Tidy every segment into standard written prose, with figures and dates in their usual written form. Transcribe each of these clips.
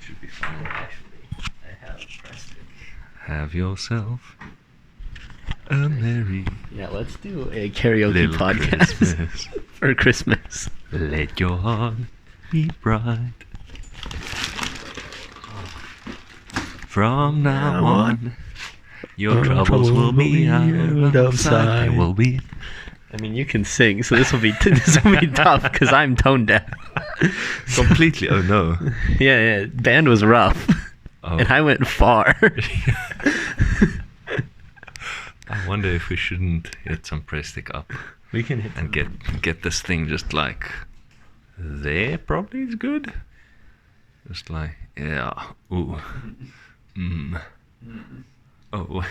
Should be fine, actually. I have pressed it. Have yourself a merry Yeah, let's do a karaoke little podcast Christmas. for Christmas. Let your heart be bright. From now on, your troubles will be out of sight. They will be. I mean, you can sing, so this will be tough because I'm tone deaf. Completely. Oh no. Yeah. Band was rough, and I went far. I wonder if we shouldn't hit some press stick up. We can hit and get this thing just like there. Probably is good. Just like ooh. Oh,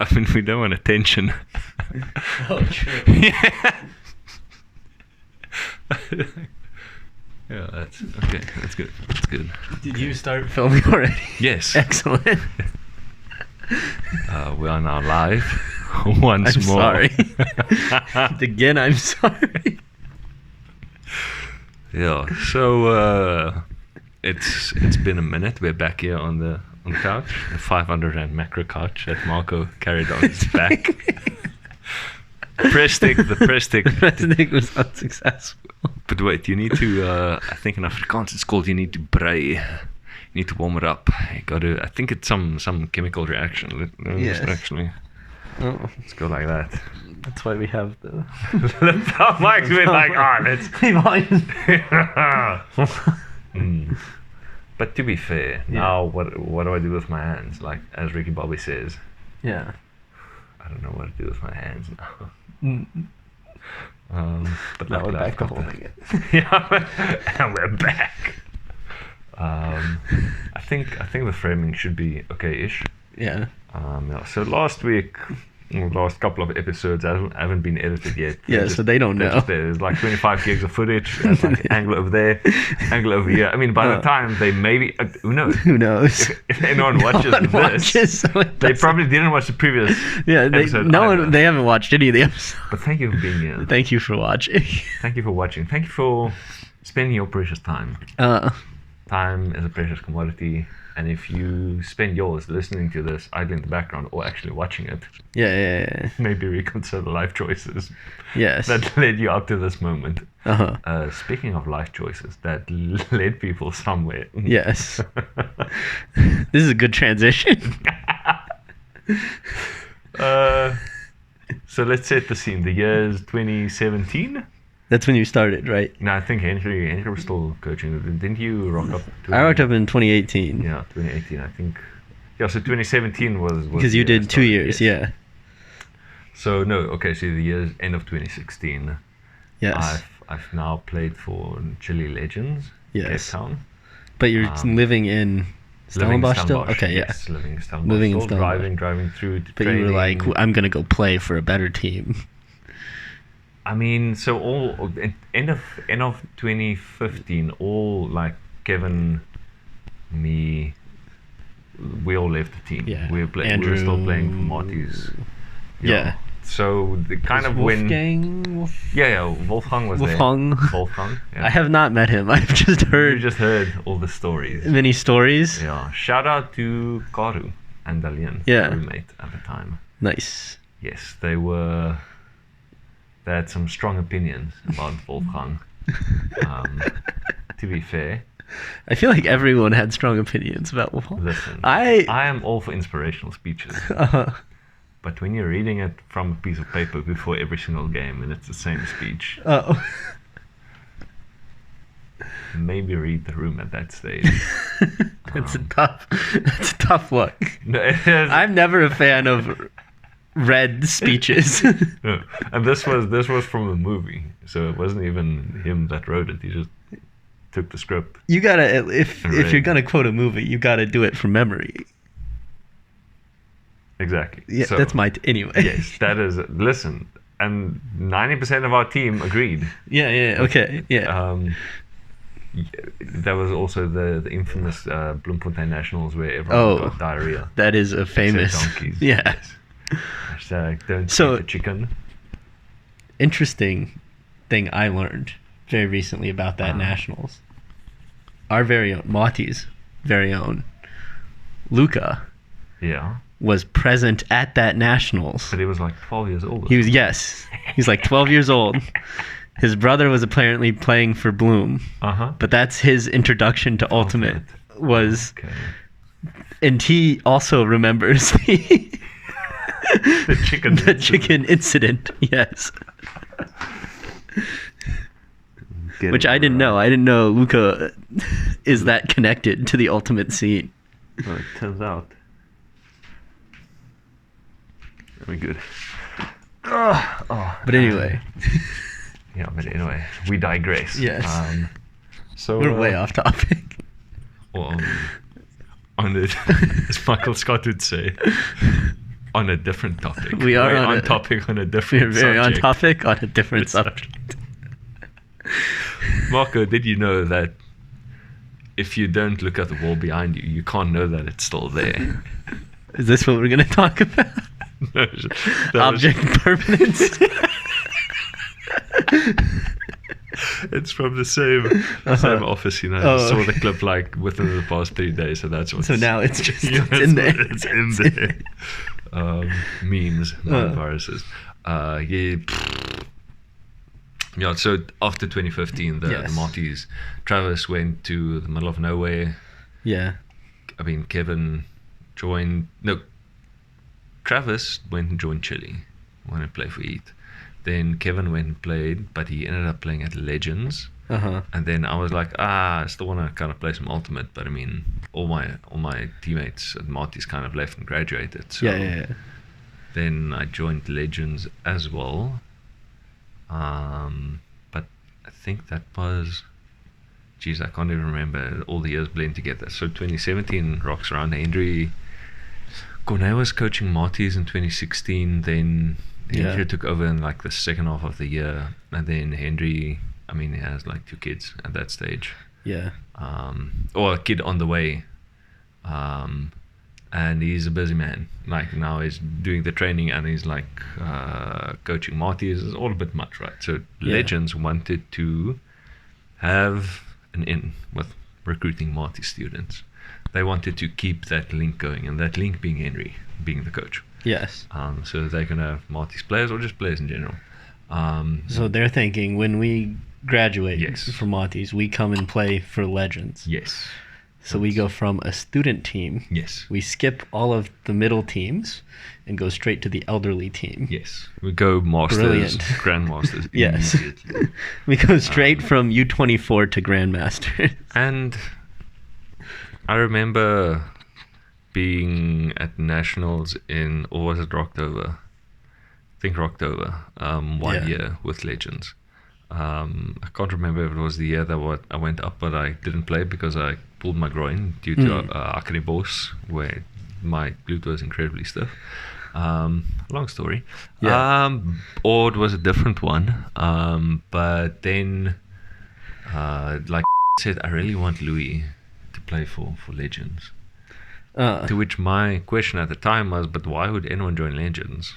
I mean, we don't want attention. Oh, true. Yeah. Yeah, that's okay. That's good. That's good. Did you start filming already? Yes. Excellent. We are now live once I'm more. sorry. Again, I'm sorry. Yeah. So it's been a minute. We're back here on the couch, the 500 rand macro couch that Marco carried on his back. The press stick was unsuccessful. But wait, you need to. I think in Afrikaans it's called. You need to braai. You need to warm it up. You got to. I think it's some chemical reaction. Yes. Actually. Oh, Let's go like that. that's why we have the. Laptop mics. We're like, let's. But to be fair, now what do I do with my hands? Like as Ricky Bobby says, Yeah. I don't know what to do with my hands now. But Now we're luckily back to I've got holding it. Yeah, and we're back. I think the framing should be okay-ish. Yeah. So last couple of episodes haven't been edited yet. Yeah, so they don't know. There's like 25 gigs of footage. That's like angle over there, angle over here. I mean, by the time they maybe who knows? Who knows? If anyone watches So they probably didn't watch the previous episode. They haven't watched any of the episodes. But thank you for being here. Thank you for watching. Thank you for watching. Thank you for spending your precious time. Time is a precious commodity. And if you spend yours listening to this either in the background or actually watching it, yeah. maybe reconsider life choices Yes. that led you up to this moment. Uh-huh. Speaking of life choices that led people somewhere. Yes. This is a good transition. So let's set the scene. The year is 2017. That's when you started, right? No, I think Henry was still coaching. Didn't you rock up? I rocked up in 2018. Yeah, 2018, I think. Yeah, so 2017 was because you did 2 years, yes. Yeah. So no, okay. So the year's end of 2016. Yes. I've now played for Chile Legends, yes. Cape Town. But you're living in Stellenbosch still? Okay, yes, living in Stellenbosch. Living in still Stellenbosch. driving through to But training. you were like, I'm gonna go play for a better team. I mean, so all end of 2015, all like Kevin, me, we all left the team. Yeah. We were still playing for Marty's. Yeah. So the kind of when Wolfgang was Wolfgang. there. Wolfgang. Yeah. I have not met him. I've just heard. You just heard all the stories. Many stories. Yeah. Shout out to Karu and Dalian, Yeah. roommate at the time. Nice. Yes, they had some strong opinions about Wolfgang. To be fair, I feel like everyone had strong opinions about Wolfgang. listen, I am all for inspirational speeches, but when you're reading it from a piece of paper before every single game and it's the same speech, maybe read the room at that stage. That's a tough look. No, it is. I'm never a fan of read speeches. No. And this was from a movie, so it wasn't even him that wrote it. He just took the script. You gotta if you're gonna quote a movie, you gotta do it from memory. Exactly. Yeah, so, that's anyway. Yes, that is. Listen, and 90% of our team agreed. Yeah. Okay. Yeah. There was also the infamous Bloemfontein Nationals where everyone got diarrhea. That is a famous. Donkeys. Yeah. Yes. Hashtag don't eat the chicken. Interesting thing I learned very recently about that Nationals. Our very own Matis very own, Luca, Yeah. was present at that nationals. But he was like 12 years old. He's like 12 years old. His brother was apparently playing for Bloom, Uh-huh. but that's his introduction to Ultimate. Was, Okay. and he also remembers the The chicken incident. Yes. Which I didn't know. I didn't know Luca is that connected to the Ultimate scene. Well, it turns out. Very good. But anyway, Yeah, but anyway, we digress. Yes. So we're way off topic. Well, on it, as Michael Scott would say, on a different topic. We are Way on on a- topic on a We're different very on subject. topic on a different Different subject. Marco, did you know that if you don't look at the wall behind you, you can't know that it's still there? Is this what we're going to talk about? That was- Object permanence? It's from the same office, you know. Oh, I saw okay. the clip like within the past 3 days, so that's what. So now it's just Yeah, it's in there. It's in there. Memes, not viruses. Yeah. So after 2015, the Yes. Martys, Travis went to the middle of nowhere. Yeah. I mean, Kevin joined. No, Travis went and joined Chile. Went to play for Heat. Then Kevin went and played, but he ended up playing at Legends. Uh-huh. And then I was like, I still want to kind of play some Ultimate, but I mean, all my teammates at Marty's kind of left and graduated. So Yeah. then I joined Legends as well. But I think that was, geez, I can't even remember. All the years blend together. So 2017 rocks around. Henry Cornet was coaching Marty's in 2016. Then Henry took over in like the second half of the year, and then Henry, I mean, he has like 2 kids at that stage, Yeah. or a kid on the way, and he's a busy man. Like now he's doing the training and he's like coaching Marty's. It's all a bit much, right? So Legends wanted to have an in with recruiting Marty students. They wanted to keep that link going, and that link being Henry, being the coach. Yes. So they can have Marty's players or just players in general. So they're thinking when we graduate Yes. from Monty's, we come and play for Legends. Yes. So we go from a student team. Yes. We skip all of the middle teams and go straight to the elderly team. Yes. We go Masters, Brilliant. Grandmasters Yes. immediately. We go straight from U24 to Grandmaster. And I remember being at Nationals in, or was it Rocktober? I think Rocktober, one year with Legends. I can't remember if it was the year that I went up, but I didn't play because I pulled my groin due to acrobos, where my glute was incredibly stiff. Long story. Yeah. Or it was a different one. But then, like I said, I really want Louis to play for Legends. To which my question at the time was, but why would anyone join Legends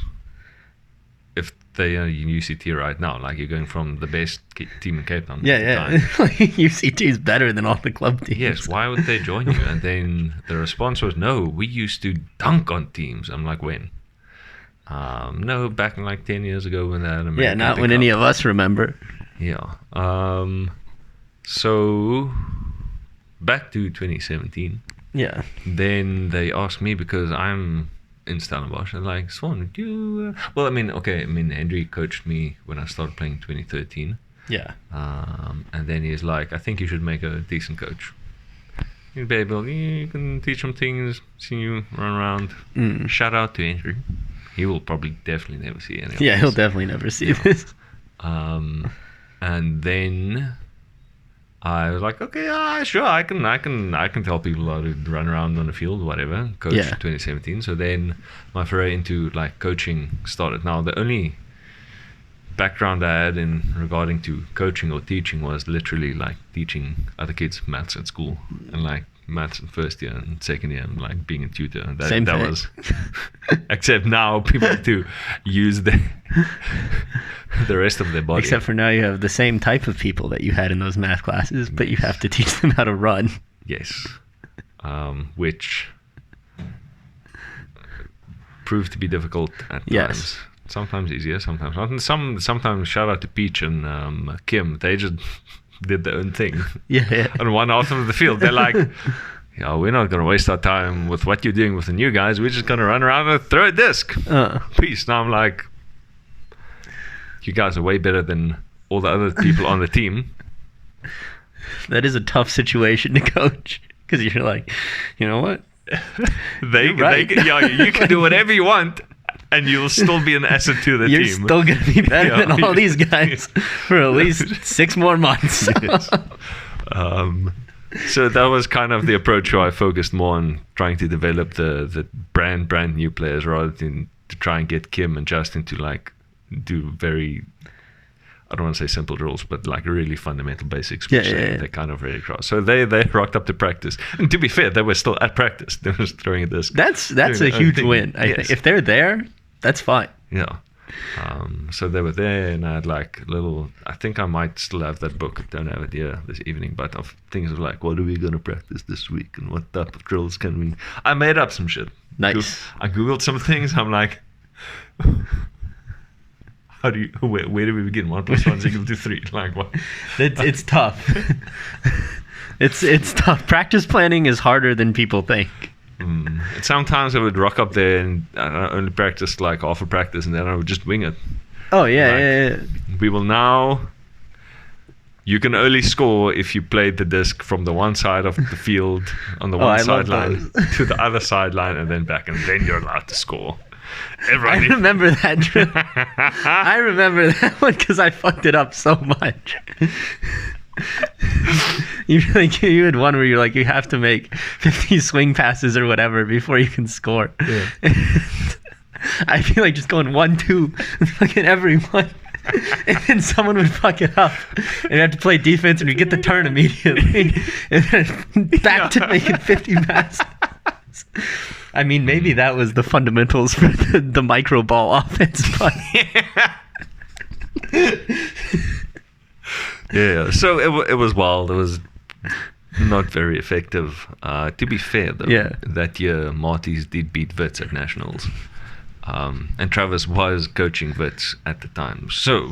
if they are in UCT right now? Like, you're going from the best team in Cape Town. at the time. UCT is better than all the club teams. Yes, why would they join you? And then the response was, no, we used to dunk on teams. I'm like, when? No, back in like 10 years ago when that American Yeah, not when pickup. any of us remember. Yeah. So back to 2017. Yeah. Then they asked me, because I'm in Stellenbosch, and like, Swan, would you... Well, I mean, Henry coached me when I started playing in 2013. Yeah. And then he's like, I think you should make a decent coach. You'll be able, you can teach them things, see you run around. Shout out to Henry. He will probably definitely never see any of Yeah, this. he'll definitely never see this. And then I was like, okay, sure, I can tell people how to run around on the field, whatever. Coach 2017. So then my foray into like coaching started. Now the only background I had in regarding to coaching or teaching was literally like teaching other kids maths at school, and like maths in first year and second year, and like being a tutor. And Same that thing. was except now people have to use the rest of their body. Except for now you have the same type of people that you had in those math classes, but you have to teach them how to run. Yes. which proved to be difficult at times. Sometimes easier, sometimes not. Sometimes shout out to Peach and Kim. They just did their own thing. Yeah. On one half of the field, they're like, "Yeah, we're not gonna waste our time with what you're doing with the new guys. We're just gonna run around and throw a disc. Peace." Now I'm like, you guys are way better than all the other people on the team. That is a tough situation to coach, because you're like, you know what? You can do whatever you want, and you'll still be an asset to the You're team. still going to be better than all these guys for at least 6 more months. Yes. So that was kind of the approach where I focused more on trying to develop the brand new players rather than to try and get Kim and Justin to like do very, I don't want to say simple drills, but like really fundamental basics. Which they're kind of really cross. So they rocked up to practice. And to be fair, they were still at practice. They were just throwing a disc. That's a huge win. I think if they're there, that's fine. Yeah. So they were there, and I had like I think I might still have that book. I don't have it here this evening, but of things of like, what are we going to practice this week, and what type of drills can we? I made up some shit. Nice. I googled some things. I'm like, where do we begin? 1 + 1 = 3. Like what? It's tough. It's tough. Practice planning is harder than people think. Sometimes I would rock up there and I only practice like half a practice, and then I would just wing it. Oh yeah. We will now. You can only score if you played the disc from the one side of the field on the one sideline to the other sideline and then back, and then you're allowed to score. I remember that drill. I remember that one because I fucked it up so much. You had one where you're like, you have to make 50 swing passes or whatever before you can score. Yeah. I feel like just going 1, 2, fucking everyone, and then someone would fuck it up, and you have to play defense, and you get the turn immediately, and then back to making 50 passes. I mean, maybe that was the fundamentals for the micro ball offense, but yeah. So it was wild. It was not very effective. To be fair, though, that year Marty's did beat Wits at nationals, and Travis was coaching Wits at the time. So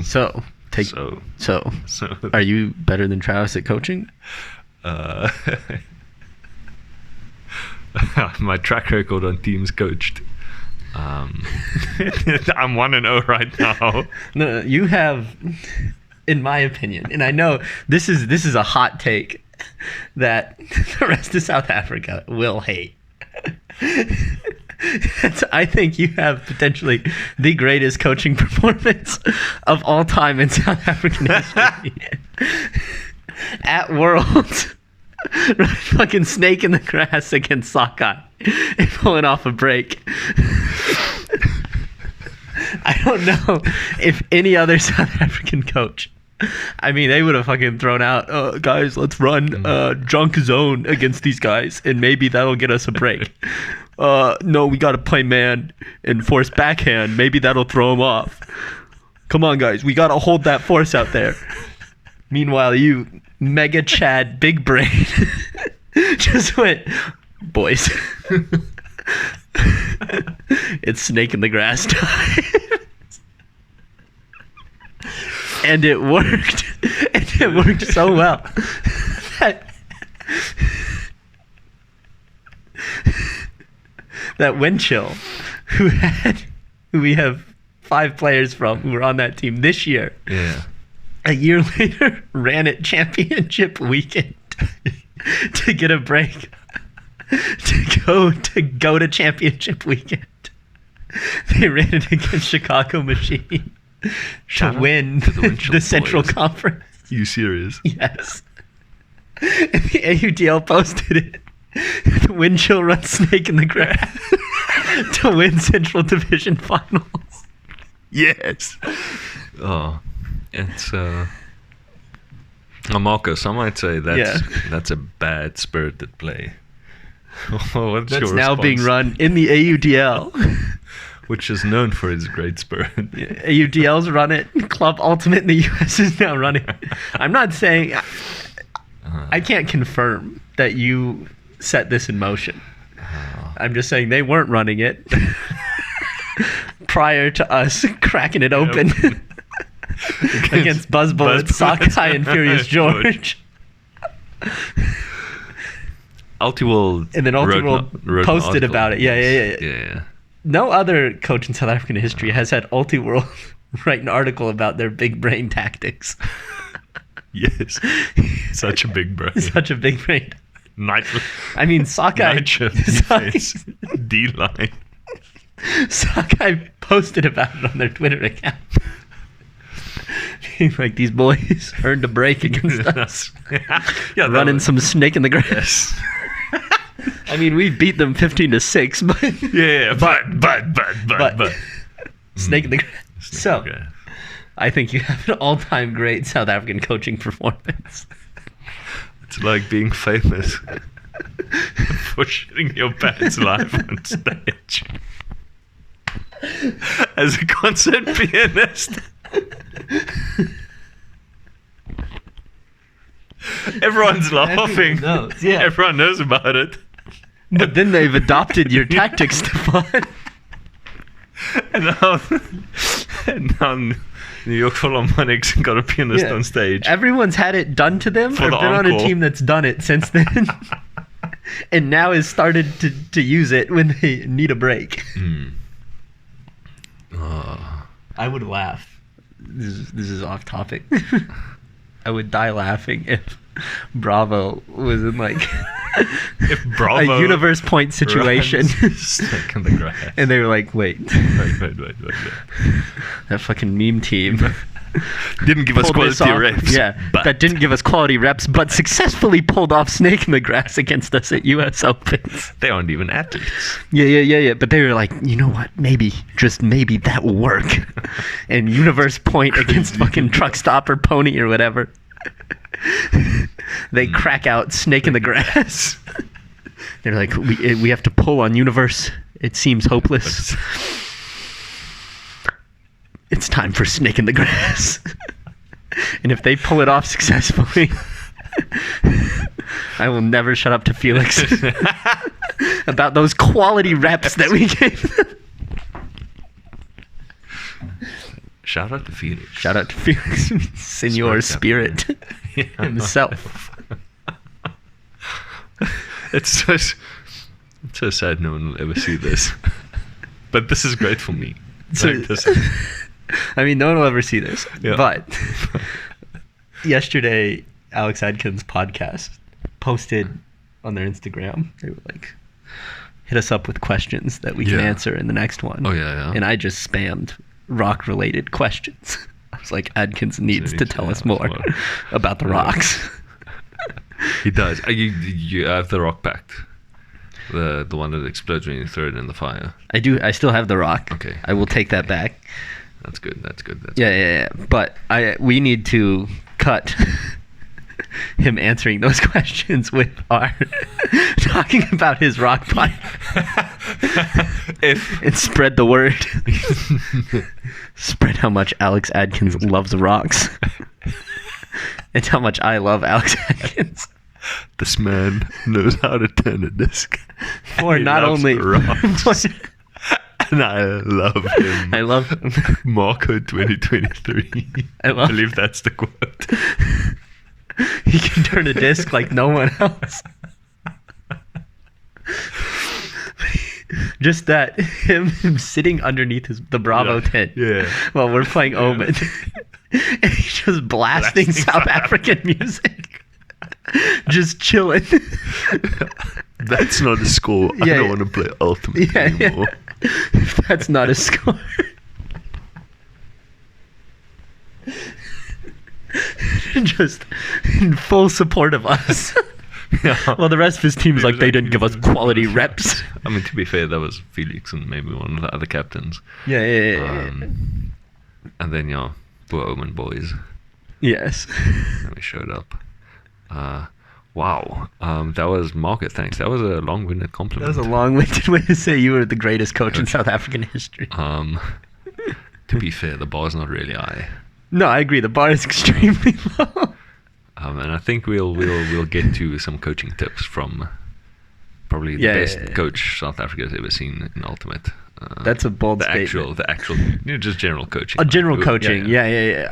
are you better than Travis at coaching? My track record on teams coached. I'm 1-0 right now. No, you have, in my opinion, and I know this is a hot take that the rest of South Africa will hate. I think you have potentially the greatest coaching performance of all time in South African history. At Worlds. Fucking snake in the grass against Sockeye and pulling off a break. I don't know if any other South African coach, I mean, they would have fucking thrown out, guys, let's run junk zone against these guys, and maybe that'll get us a break. No, we got to play man and force backhand. Maybe that'll throw them off. Come on, guys, we got to hold that force out there. Meanwhile, you mega Chad big brain just went, boys, it's snake in the grass time. And it worked. And it worked so well that Winchill, who we have 5 players from who were on that team this year. Yeah. A year later, ran it championship weekend to get a break to go to championship weekend. They ran it against Chicago Machine to win the Central Conference. You serious? Yes. And the AUDL posted it. The Winchill run snake in the grass to win Central Division Finals. Yes. Oh. It's Marco, some might say that's a bad spirited play. What's that's your now response? being run in the AUDL, which is known for its great spirit. AUDL's run it. Club Ultimate in the US is now running. I'm not saying I can't confirm that you set this in motion. I'm just saying they weren't running it prior to us cracking it open against Buzz Bullets, Sockeye, and Furious George. Ultiworld. And then Ultiworld wrote posted about it. Yeah. Yeah. No other coach in South African history has had Ultiworld write an article about their big brain tactics. Yes. Such a big brain. Such a big brain. I mean, Sockeye. D-line. Sockeye posted about it on their Twitter account. Like, these boys earned a break against us. Yeah, running some snake in the grass. Yes. I mean, we beat them 15-6, but but snake in the grass. So, I think you have an all-time great South African coaching performance. It's like being famous for shitting your pants live on stage as a concert pianist. Everyone's laughing. Everyone knows about it. But then they've adopted your tactics to fun. And now New York Philharmonic's got a pianist on stage. Everyone's had it done to them or been on a team that's done it since then. And now has started to use it when they need a break. I would laugh. This is off topic. I would die laughing if Bravo was in like a universe point situation. In the grass. And they were like, wait. That fucking meme team didn't give us quality reps. Yeah, that didn't give us quality reps, but successfully pulled off Snake in the Grass against us at US Opens. They aren't even athletes. Yeah. But they were like, you know what? Just maybe that will work. And universe point against fucking Truck Stop or Pony or whatever. They crack out Snake in the Grass. They're like, we have to pull on universe. It seems hopeless. It's time for Snake in the Grass. And if they pull it off successfully, I will never shut up to Felix about those quality reps that we gave them. Shout out to Felix. Shout out to Felix, Senor Spirit himself. It's so sad no one will ever see this. But this is great for me. So, I mean, no one will ever see this. Yeah. But yesterday, Alex Adkins' podcast posted on their Instagram. They were like, hit us up with questions that we can answer in the next one. Oh, yeah. And I just spammed rock-related questions. I was like, Adkins needs to tell us more about the rocks. He does. You have the rock pact. The one that explodes when you throw it in the fire. I do. I still have the rock. Okay. I will take that back. That's good. Yeah. But we need to cut him answering those questions with our talking about his rock pipe. And spread the word. Spread how much Alex Adkins loves rocks. And how much I love Alex Adkins. This man knows how to turn a disc. For not only rocks. And I love him. I love him. Marco 2023. I believe that's the quote. He can turn a disc like no one else. Just that him sitting underneath the Bravo tent while we're playing Omen. And he's just blasting South African music. Just chilling. That's not a score. I don't want to play Ultimate anymore. That's not a score. Just in full support of us. Well, the rest of his team's like, they didn't give us quality reps. I mean, to be fair, that was Felix and maybe one of the other captains. Yeah. And then, poor Omen boys. Yes. And we showed up. Wow. That was Marco, thanks. That was a long-winded compliment. That was a long-winded way to say you were the greatest coach in South African history. To be fair, the bar's not really high. No, I agree. The bar is extremely low. And I think we'll get to some coaching tips from probably the Yeah, best yeah, yeah. coach South Africa's ever seen in Ultimate. That's a bold the statement. actual, just general coaching. General Like, coaching. Yeah. Yeah.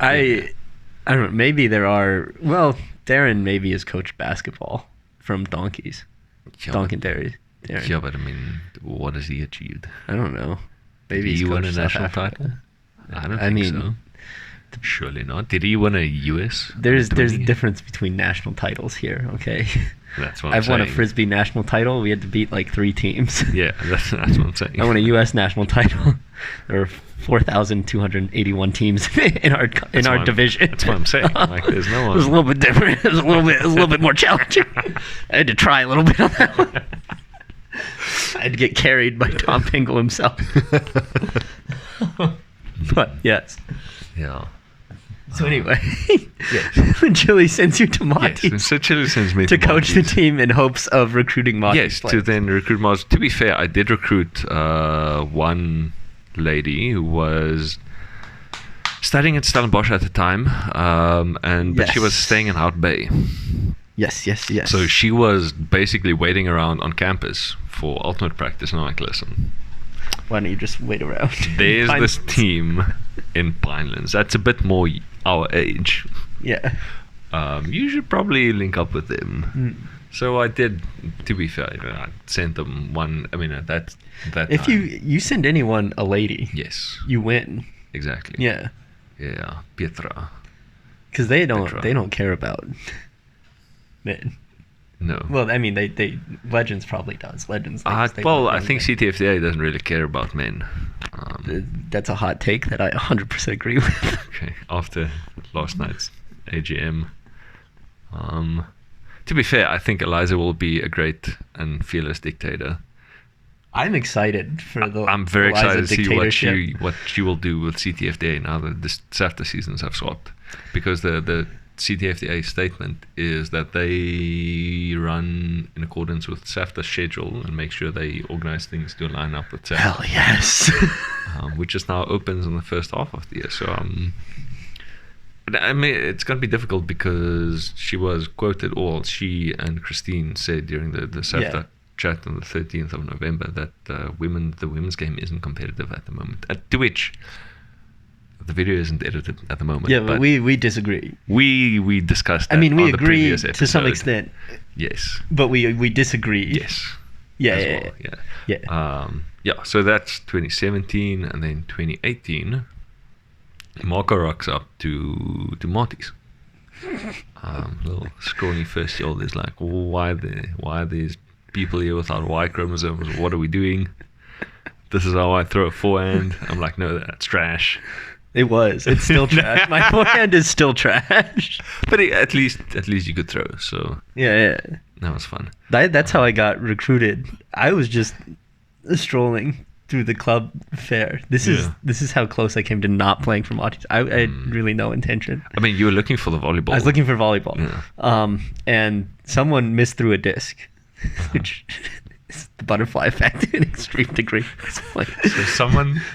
I don't know. Maybe there are. Well, Darren maybe has coached basketball from Donkeys. Yeah, Donkin Dairy. Darren. Yeah, but I mean, what has he achieved? I don't know. Maybe Did he's he win a coached South national Africa. title? I don't I think mean, so. Surely not. Did he win a US? There's a 20? difference between national titles here. Okay. That's what I'm I've won a saying. frisbee national title. We had to beat like 3 teams. Yeah, that's what I'm saying. I won a U.S. national title. There are 4,281 teams in our That's our what division. That's what I'm saying. Like, there's no It was a one. little bit different. It was a little bit more challenging. I had to try a little bit on that one. I had to get carried by Tom Pingle himself. But yes. Yeah. So anyway, Yes. Chile sends you to Monty Yes. So Chile sends me to coach the Monty's. team in hopes of recruiting Monty. Yes, to then recruit Mars. To be fair, I did recruit one lady who was studying at Stellenbosch at the time, but she was Yes. staying in Hout Bay. Yes. So she was basically waiting around on campus for ultimate practice, and I'm like, listen, Why don't you just wait around? there's Find- this team in Pinelands that's a bit more our age. Yeah. You should probably link up with them. Mm. So I did. To be fair, I sent them one. I mean, at that If time, you send anyone a lady, yes, you win. exactly. Yeah. Yeah, Pietra. Because they Petra. don't care about men. No. Well, I mean, they Legends probably does. Legends. they Well, love I young think men. CTFDA doesn't really care about men. That's a hot take that I 100% agree with. Okay, after last night's AGM. To be fair, I think Eliza will be a great and fearless dictator. I'm excited for the. I'm very Eliza excited to see dictatorship. what she will do with CTFDA now that the SAFTA seasons have swapped, because the CTFDA statement is that they run in accordance with SAFTA's schedule and make sure they organize things to line up with SAFTA, Hell yes. which just now opens in the first half of the year. So but I mean, it's going to be difficult because she was quoted, or she and Christine said during the SAFTA Yeah. chat on the 13th of November that the women's game isn't competitive at the moment. To which the video isn't edited at the moment. Yeah, but we disagree. we discussed that I mean, we on the agree previous to some episode. extent, Yes. but we disagree. Yes. Yeah. as Yeah. well, yeah. Yeah. Yeah, so that's 2017, and then 2018, Marco rocks up to Marty's. Little scrawny first-year-old is like, why are these people here without Y chromosomes? What are we doing? This is how I throw a forehand. I'm like, no, that's trash. It was. It's still trash. My forehand is still trash. But at least you could throw, so Yeah. that was fun. That's how I got recruited. I was just strolling through the club fair. This is how close I came to not playing for Monty's. I had really no intention. I mean, you were looking for the volleyball. I was looking for volleyball. Yeah. And someone missed through a disc, which is the butterfly effect to an extreme degree. It's like, So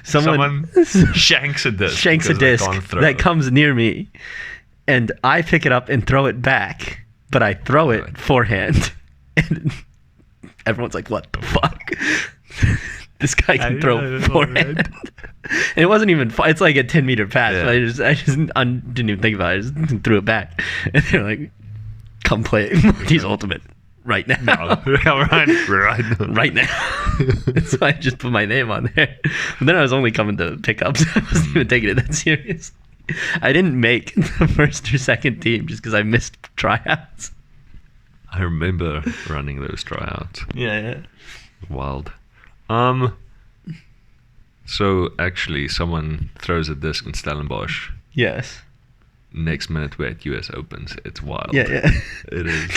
someone shanks a disc. shanks a because they disc can't throw. that comes near me, and I pick it up and throw it back, but I throw it Right. forehand, and everyone's like, "What the fuck?" This guy can I throw know, forehand. right? And it wasn't even. It's like a 10-meter pass. Yeah. But I just didn't even think about it. I just threw it back, and they're like, "Come play Monty's Ultimate right now." Right now. So I just put my name on there. But then I was only coming to pickups. I wasn't even taking it that serious. I didn't make the first or second team just because I missed tryouts. I remember running those tryouts. Yeah. Wild. So actually, someone throws a disc in Stellenbosch. Yes. Next minute, we're at US Opens. It's wild. Yeah. It is.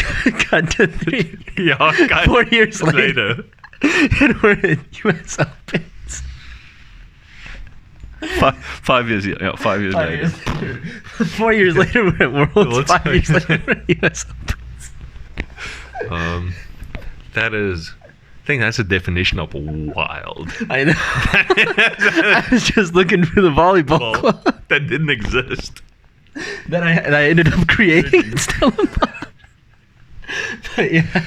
Cut to 3. Yeah, 4 years later. And we're at US Opens. 5 years. Yeah, 5 years later. 4 years later, we're at Worlds. Worlds. 5 years later, we're at US Opens. That is. I think that's a definition of wild. I know. I was just looking for the volleyball club That didn't exist. that I ended up creating in Stellenbosch. But yeah.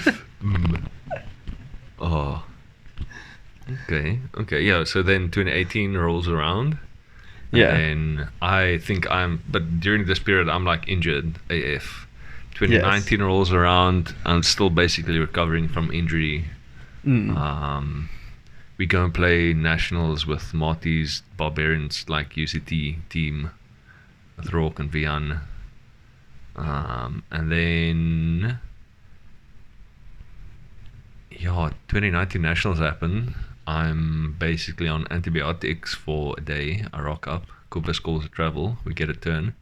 Okay. Yeah. So then 2018 rolls around. Yeah. And I think but during this period, I'm like injured AF. 2019 rolls around. I'm still basically recovering from injury. We go and play nationals with Marty's Barbarians, like UCT team, with Rourke and Vian. And then, 2019 nationals happen. I'm basically on antibiotics for a day. I rock up. Cooper scores a travel. We get a turn.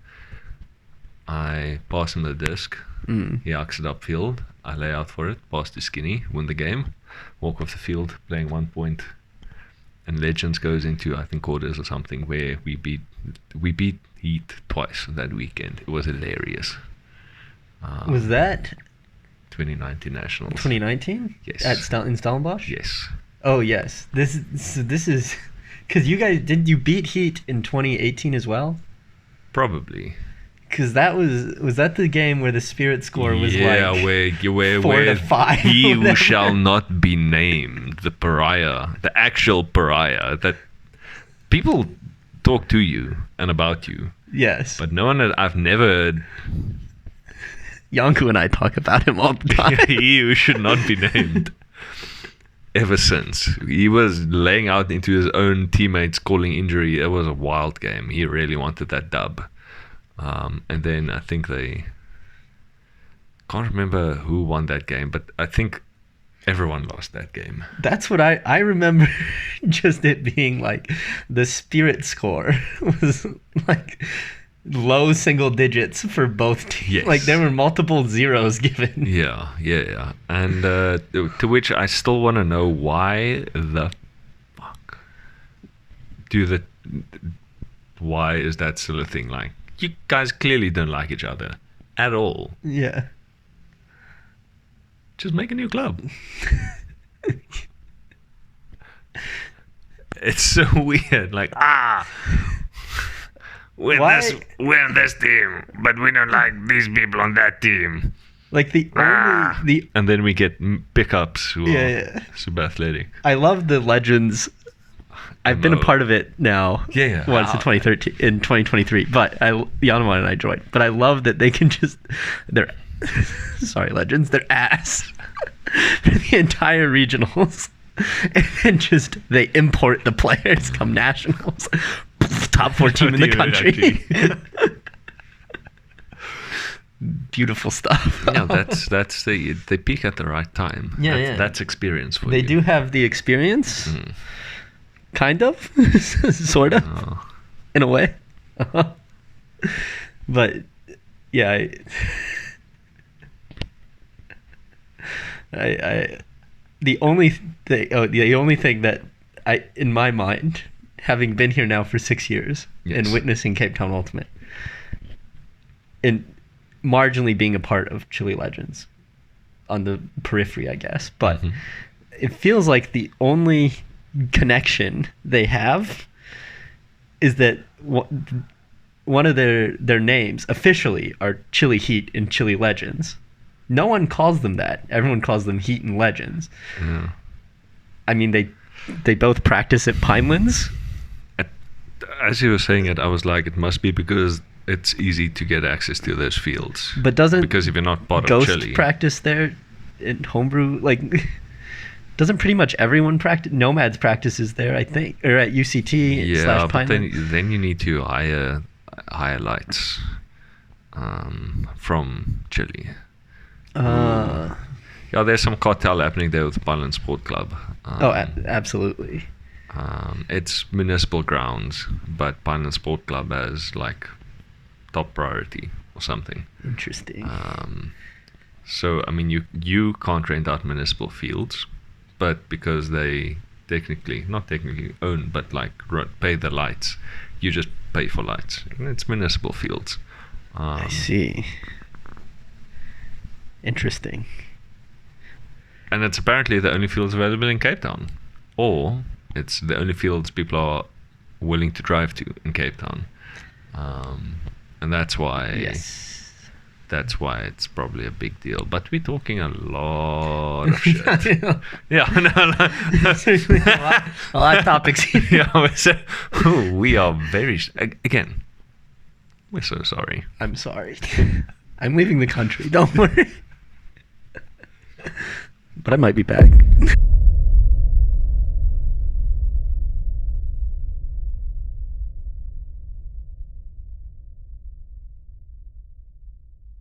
I pass him the disc. He arcs it upfield. I lay out for it. Pass to Skinny. Win the game. Walk off the field. Playing 1 point. And Legends goes into, I think, quarters or something, where we beat Heat twice that weekend. It was hilarious. Was that 2019 nationals? 2019? Yes. In Stellenbosch? Yes. Oh yes. This is because you guys did you beat Heat in 2018 as well? Probably. Because was that the game where the spirit score was like where 4-5. He who shall not be named, the pariah, the actual pariah that people talk to you and about you. Yes. But no one I've never. Yanku and I talk about him all the time. He who should not be named. Ever since he was laying out into his own teammates calling injury, it was a wild game. He really wanted that dub. And then I think they can't remember who won that game, but I think everyone lost that game. That's what I remember. Just it being like the spirit score was like low single digits for both teams. Yes. Like there were multiple zeros given. Yeah. And to which I still want to know why the fuck why is that still a thing? Like, you guys clearly don't like each other at all. Yeah. Just make a new club. It's so weird. Like, we're on this team, but we don't like these people on that team. Like and then we get pickups who are super athletic. I love the Legends. I've been a part of it now. Yeah. Once in 2013, in 2023, but Yanuma and I joined. But I love that they can they're sorry, Legends, they're ass for the entire regionals, and then they import the players come nationals. Top 4 team in the country. Beautiful stuff. Yeah, that's they peak at the right time. That's experience for you. They do have the experience. Kind of, sort of, in a way. But yeah, the only thing that in my mind, having been here now for 6 years and witnessing Cape Town Ultimate, and marginally being a part of Chile Legends on the periphery, I guess, but it feels like the only connection they have is that one of their names officially are Chile Heat and Chile Legends. No one calls them that. Everyone calls them Heat and Legends. I mean, they both practice at Pinelands. As you were saying it, I was like, it must be because it's easy to get access to those fields. But because if you're not part Ghost of Chile, practice there in homebrew, like. Doesn't pretty much everyone practice? Nomads practices there, I think, or at UCT. Yeah, but then you need to hire lights from Chile. Yeah, there's some cartel happening there with Pineland Sport Club. Absolutely. It's municipal grounds, but Pineland Sport Club has like top priority or something. Interesting. So I mean, you can't rent out municipal fields. But because they not technically own, but like pay the lights, you just pay for lights. It's municipal fields. I see. Interesting. And it's apparently the only fields available in Cape Town, or it's the only fields people are willing to drive to in Cape Town, and that's why. Yes. that's why it's probably a big deal. But we're talking a lot of shit. Yeah, no. Seriously, a lot of topics here. Yeah, we are very again. We're so sorry. I'm sorry. I'm leaving the country. Don't worry. But I might be back.